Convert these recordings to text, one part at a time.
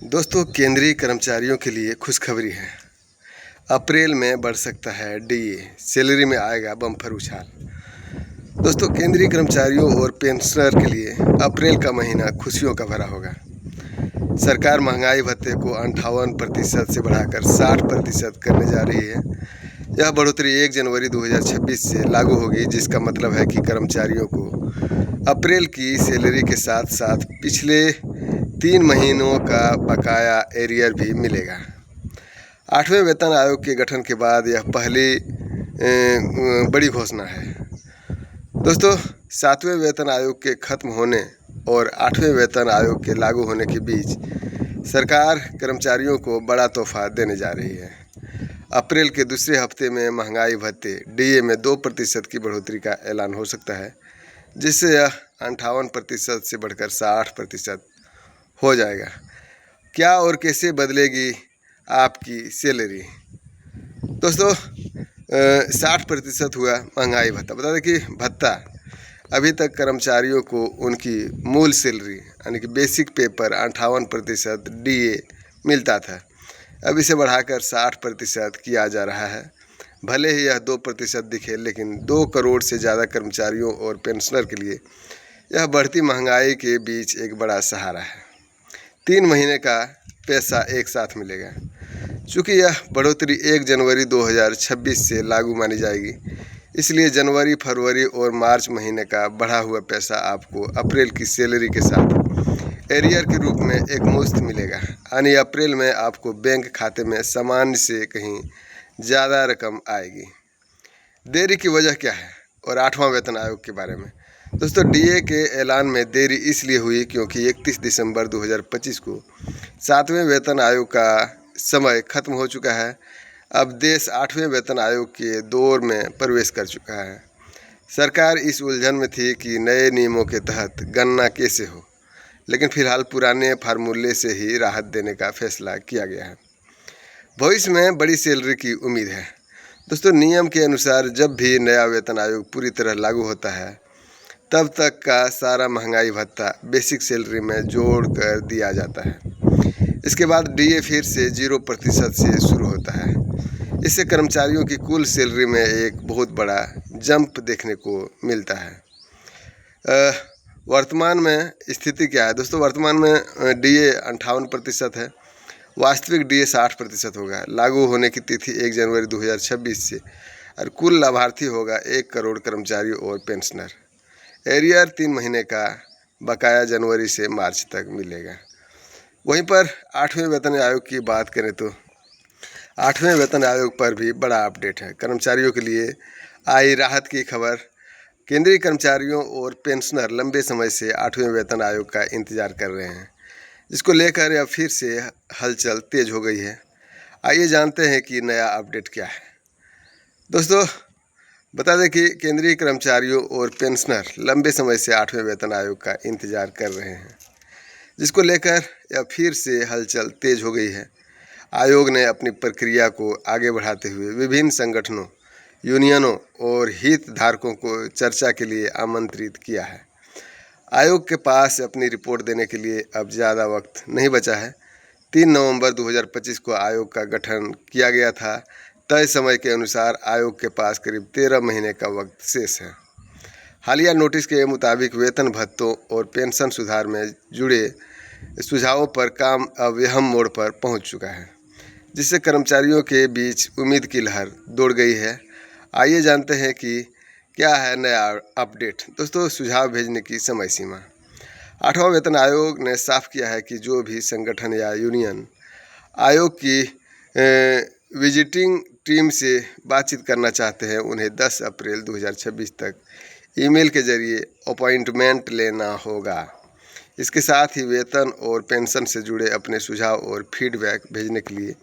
दोस्तों, केंद्रीय कर्मचारियों के लिए खुशखबरी है। अप्रैल में बढ़ सकता है डीए, सैलरी में आएगा बम्पर उछाल। दोस्तों, केंद्रीय कर्मचारियों और पेंशनर के लिए अप्रैल का महीना खुशियों का भरा होगा। सरकार महंगाई भत्ते को 58% से बढ़ाकर 60% करने जा रही है। यह बढ़ोतरी 1 जनवरी 2026 से लागू होगी, जिसका मतलब है कि कर्मचारियों को अप्रैल की सैलरी के साथ साथ पिछले 3 महीनों का बकाया एरियर भी मिलेगा। 8वें वेतन आयोग के गठन के बाद यह पहली बड़ी घोषणा है। दोस्तों, 7वें वेतन आयोग के खत्म होने और 8वें वेतन आयोग के लागू होने के बीच सरकार कर्मचारियों को बड़ा तोहफा देने जा रही है। अप्रैल के दूसरे हफ्ते में महंगाई भत्ते डीए में 2% की बढ़ोतरी का ऐलान हो सकता है, जिससे यह 58% से बढ़कर 60% हो जाएगा। क्या और कैसे बदलेगी आपकी सैलरी? दोस्तों, 60% हुआ महंगाई भत्ता। बता दें कि भत्ता अभी तक कर्मचारियों को उनकी मूल सैलरी यानी कि बेसिक पे पर 58% डीए मिलता था। अब इसे बढ़ाकर 60% किया जा रहा है। भले ही यह 2% दिखे, लेकिन 2 करोड़ से ज़्यादा कर्मचारियों और पेंशनर के लिए यह बढ़ती महंगाई के बीच एक बड़ा सहारा है। 3 महीने का पैसा एक साथ मिलेगा। चूँकि यह बढ़ोतरी 1 जनवरी 2026 से लागू मानी जाएगी, इसलिए जनवरी, फरवरी और मार्च महीने का बढ़ा हुआ पैसा आपको अप्रैल की सैलरी के साथ एरियर के रूप में एक मुश्त मिलेगा। यानी अप्रैल में आपको बैंक खाते में सामान्य से कहीं ज़्यादा रकम आएगी। देरी की वजह क्या है और 8वां वेतन आयोग के बारे में? दोस्तों, डीए के ऐलान में देरी इसलिए हुई क्योंकि 31 दिसंबर 2025 को 7वें वेतन आयोग का समय खत्म हो चुका है। अब देश 8वें वेतन आयोग के दौर में प्रवेश कर चुका है। सरकार इस उलझन में थी कि नए नियमों के तहत गणना कैसे हो, लेकिन फिलहाल पुराने फार्मूले से ही राहत देने का फैसला किया गया है। भविष्य में बड़ी सैलरी की उम्मीद है। दोस्तों, नियम के अनुसार जब भी नया वेतन आयोग पूरी तरह लागू होता है, तब तक का सारा महंगाई भत्ता बेसिक सैलरी में जोड़ कर दिया जाता है। इसके बाद डीए फिर से 0% से शुरू होता है। इससे कर्मचारियों की कुल सैलरी में एक बहुत बड़ा जंप देखने को मिलता है। वर्तमान में स्थिति क्या है? दोस्तों, वर्तमान में डीए 58% है। वास्तविक डीए 60% होगा। लागू होने की तिथि 1 जनवरी 2026 से और कुल लाभार्थी होगा 1 करोड़ कर्मचारी और पेंशनर। एरियर 3 महीने का बकाया जनवरी से मार्च तक मिलेगा। वहीं पर 8वें वेतन आयोग की बात करें तो 8वें वेतन आयोग पर भी बड़ा अपडेट है। कर्मचारियों के लिए आई राहत की खबर। केंद्रीय कर्मचारियों और पेंशनर लंबे समय से 8वें वेतन आयोग का इंतजार कर रहे हैं, जिसको लेकर यह फिर से हलचल तेज हो गई है। आइए जानते हैं कि नया अपडेट क्या है। दोस्तों, बता दें कि केंद्रीय कर्मचारियों और पेंशनर लंबे समय से 8वें वेतन आयोग का इंतजार कर रहे हैं, जिसको लेकर यह फिर से हलचल तेज हो गई है। आयोग ने अपनी प्रक्रिया को आगे बढ़ाते हुए विभिन्न संगठनों, यूनियनों और हितधारकों को चर्चा के लिए आमंत्रित किया है। आयोग के पास अपनी रिपोर्ट देने के लिए अब ज़्यादा वक्त नहीं बचा है। 3 नवंबर 2025 को आयोग का गठन किया गया था। तय समय के अनुसार आयोग के पास करीब 13 महीने का वक्त शेष है। हालिया नोटिस के मुताबिक वेतन भत्तों और पेंशन सुधार में जुड़े सुझावों पर काम अब अहम मोड़ पर पहुंच चुका है, जिससे कर्मचारियों के बीच उम्मीद की लहर दौड़ गई है। आइए जानते हैं कि क्या है नया अपडेट। दोस्तों, सुझाव भेजने की समय सीमा। 8वां वेतन आयोग ने साफ किया है कि जो भी संगठन या यूनियन आयोग की विजिटिंग टीम से बातचीत करना चाहते हैं, उन्हें 10 अप्रैल 2026 तक ईमेल के जरिए अपॉइंटमेंट लेना होगा। इसके साथ ही वेतन और पेंशन से जुड़े अपने सुझाव और फीडबैक भेजने के लिए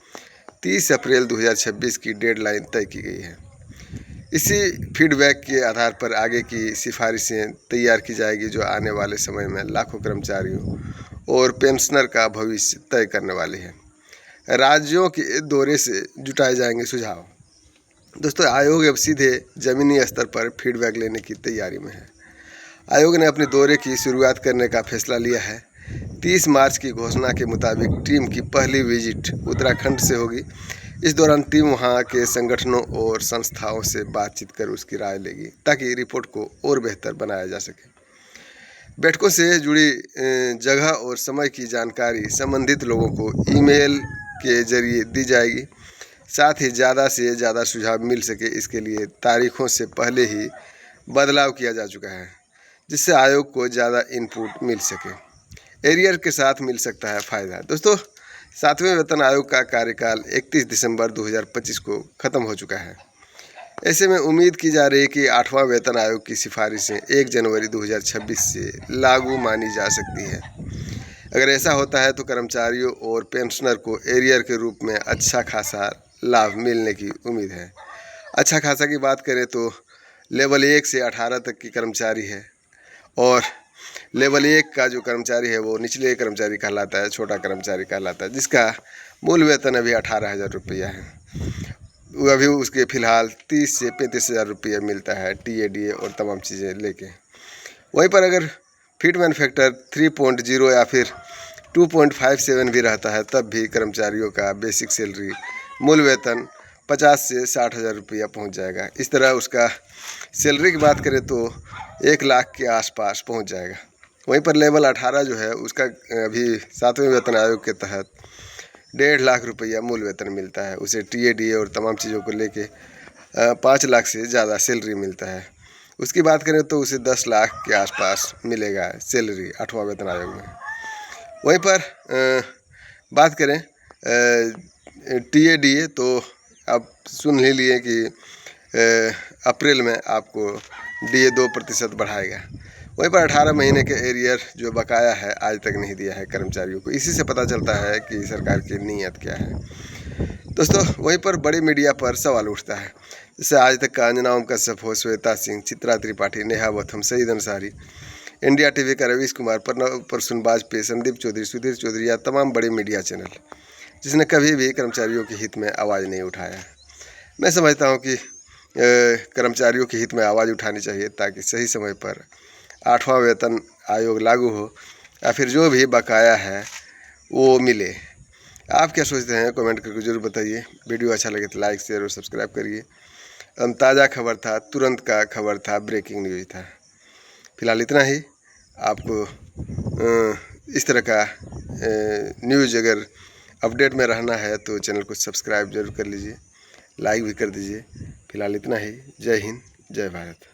30 अप्रैल 2026 की डेडलाइन तय की गई है। इसी फीडबैक के आधार पर आगे की सिफारिशें तैयार की जाएगी, जो आने वाले समय में लाखों कर्मचारियों और पेंशनर का भविष्य तय करने वाली है। राज्यों के दौरे से जुटाए जाएंगे सुझाव। दोस्तों, आयोग अब सीधे ज़मीनी स्तर पर फीडबैक लेने की तैयारी में है। आयोग ने अपने दौरे की शुरुआत करने का फैसला लिया है। 30 मार्च की घोषणा के मुताबिक टीम की पहली विजिट उत्तराखंड से होगी। इस दौरान टीम वहां के संगठनों और संस्थाओं से बातचीत कर उसकी राय लेगी ताकि रिपोर्ट को और बेहतर बनाया जा सके। बैठकों से जुड़ी जगह और समय की जानकारी संबंधित लोगों को ईमेल के जरिए दी जाएगी। साथ ही ज़्यादा से ज़्यादा सुझाव मिल सके इसके लिए तारीखों से पहले ही बदलाव किया जा चुका है, जिससे आयोग को ज़्यादा इनपुट मिल सके। एरियर के साथ मिल सकता है फ़ायदा। दोस्तों, 7वें वेतन आयोग का कार्यकाल 31 दिसंबर 2025 को ख़त्म हो चुका है। ऐसे में उम्मीद की जा रही है कि 8वां वेतन आयोग की सिफारिशें 1 जनवरी 2026 से लागू मानी जा सकती है। अगर ऐसा होता है तो कर्मचारियों और पेंशनर को एरियर के रूप में अच्छा खासा लाभ मिलने की उम्मीद है। अच्छा खासा की बात करें तो लेवल 1 से 18 तक की कर्मचारी है, और लेवल 1 का जो कर्मचारी है वो निचले कर्मचारी कहलाता है, छोटा कर्मचारी कहलाता है, जिसका मूल वेतन अभी 18,000 रुपया है। अभी उसके फ़िलहाल 30 से 35,000 रुपया मिलता है TADA और तमाम चीज़ें लेके। वहीं पर अगर फिटमैन फैक्टर 3.0 या फिर 2.57 भी रहता है तब भी कर्मचारियों का बेसिक सैलरी मूल वेतन 50 से 60,000 रुपया पहुँच जाएगा। इस तरह उसका सैलरी की बात करें तो 1 लाख के आसपास पहुंच जाएगा। वहीं पर लेवल 18 जो है उसका अभी 7वें वेतन आयोग के तहत 1.5 लाख रुपया मूल वेतन मिलता है। उसे TADA और तमाम चीज़ों को लेके 5 लाख से ज़्यादा सैलरी मिलता है। उसकी बात करें तो उसे 10 लाख के आसपास मिलेगा सैलरी 8वां वेतन आयोग में। वहीं पर बात करें TADA तो आप सुन ही लिए कि अप्रैल में आपको DA 2% बढ़ाएगा। वहीं पर 18 महीने के एरियर जो बकाया है आज तक नहीं दिया है कर्मचारियों को। इसी से पता चलता है कि सरकार की नीयत क्या है। दोस्तों, वहीं पर बड़े मीडिया पर सवाल उठता है, जैसे आज तक का अंजना ओम कश्यप हो, श्वेता सिंह, चित्रा त्रिपाठी, नेहा वथम, सईद अंसारी, इंडिया TV का रवीश कुमार, प्रणव प्रसून वाजपेयी, संदीप चौधरी, सुधीर चौधरी या तमाम बड़े मीडिया चैनल, जिसने कभी भी कर्मचारियों के हित में आवाज़ नहीं उठाया। मैं समझता हूँ कि कर्मचारियों के हित में आवाज़ उठानी चाहिए ताकि सही समय पर 8वां वेतन आयोग लागू हो या फिर जो भी बकाया है वो मिले। आप क्या सोचते हैं कमेंट करके ज़रूर बताइए। वीडियो अच्छा लगे तो लाइक शेयर और सब्सक्राइब करिए। ताज़ा खबर था, तुरंत का खबर था, ब्रेकिंग न्यूज़ था। फिलहाल इतना ही। आपको इस तरह का न्यूज़ अगर अपडेट में रहना है तो चैनल को सब्सक्राइब जरूर कर लीजिए, लाइक भी कर दीजिए। फिलहाल इतना ही। जय हिंद, जय भारत।